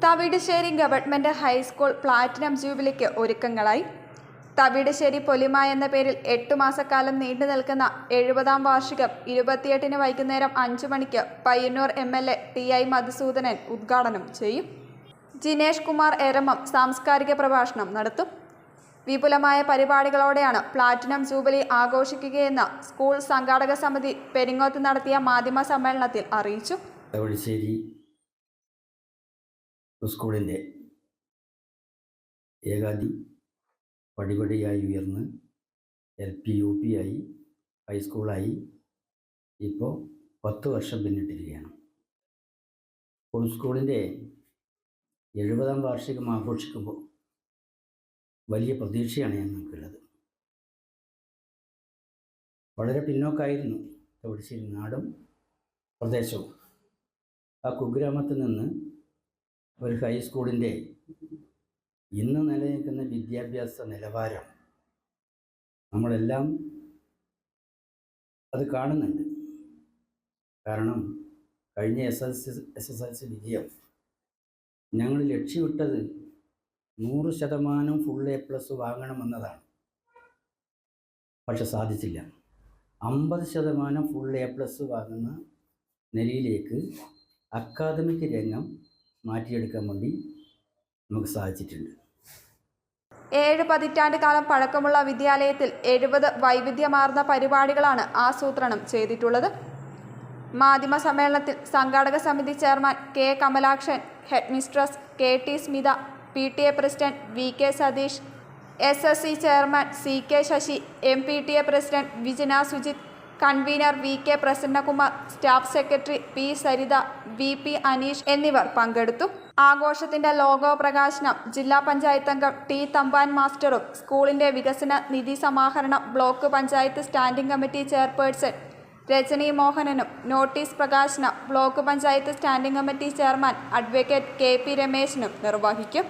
Thavidussery government high school platinum ജൂബിലിക്ക് ഒരുക്കങ്ങളായി. Thavidussery പൊലിമ എന്ന പേരിൽ 8 മാസക്കാലം നീണ്ടു നിൽക്കുന്ന 70-ാം വാർഷികം 28-ന് വൈകുന്നേരം 5 മണിക്ക് പയ്യന്നൂർ MLA TI മധുസൂദനൻ ഉദ്ഘാടനം ചെയ്യും. ജിനേഷ് കുമാർ എരമം സാംസ്കാരിക പ്രഭാഷണം നടത്തും. വിപുലമായ പരിപാടികളോടെയാണ് പ്ലാറ്റിനം ജൂബിലി ആഘോഷിക്കുകയെന്ന് സ്കൂൾ സംഘാടക സമിതി പെരിങ്ങോത്ത് നടത്തിയ മാധ്യമ സമ്മേളനത്തിൽ അറിയിച്ചു. തവിടുശ്ശേരി സ്കൂളിൻ്റെ ഏകാദി പടിപടിയായി ഉയർന്ന് LP UP ആയി ഹൈസ്കൂളായി ഇപ്പോൾ 10 വർഷം പിന്നിട്ടിരിക്കുകയാണ്. സ്കൂളിൻ്റെ 70-ാം വാർഷികം ആഘോഷിക്കുമ്പോൾ വലിയ പ്രതീക്ഷയാണ് ഞങ്ങൾക്കുള്ളത്. വളരെ പിന്നോക്കായിരുന്നു തവിടുശ്ശേരി നാടും പ്രദേശവും. ആ കുഗ്രാമത്തിൽ നിന്ന് ഒരു ഹൈസ്കൂളിൻ്റെ ഇന്ന് നിലനിൽക്കുന്ന വിദ്യാഭ്യാസ നിലവാരം നമ്മളെല്ലാം അത് കാണുന്നുണ്ട്. കാരണം കഴിഞ്ഞ SSLC വിജയം ഞങ്ങൾ ലക്ഷ്യമിട്ടത് 100% ഫുൾ A+ വാങ്ങണമെന്നതാണ്. പക്ഷെ സാധിച്ചില്ല. 50% ഫുൾ A+ വാങ്ങുന്ന നിലയിലേക്ക് അക്കാദമിക് രംഗം മാറ്റിയെടുക്കാൻ വേണ്ടി നമുക്ക് സാധിച്ചിട്ടുണ്ട്. 7 പതിറ്റാണ്ട് കാലം പഴക്കമുള്ള വിദ്യാലയത്തിൽ 70 വൈവിധ്യമാർന്ന പരിപാടികളാണ് ആസൂത്രണം ചെയ്തിട്ടുള്ളത്. മാധ്യമ സമ്മേളനത്തിൽ സംഘാടക സമിതി chairman K Kamalakshan, head mistress KT Smitha, PTA president VK Satheesh, SSC chairman CK Sasi, MPTA president Vijina Sujith, convener VK Prasannakumar, staff secretary P Saritha, VP Aneesh എന്നിവർ പങ്കെടുത്തു. ആഘോഷത്തിന്റെ ലോഗോ പ്രകാശനം ജില്ലാ പഞ്ചായത്ത് അംഗം T തമ്പാൻ മാസ്റ്ററും സ്കൂളിന്റെ വികസന നിധി സമാഹരണം block panchayat standing committee chairperson Rajani മോഹനനും, നോട്ടീസ് പ്രകാശനം block panchayat standing committee chairman advocate KP രമേശനും നിർവഹിക്കും.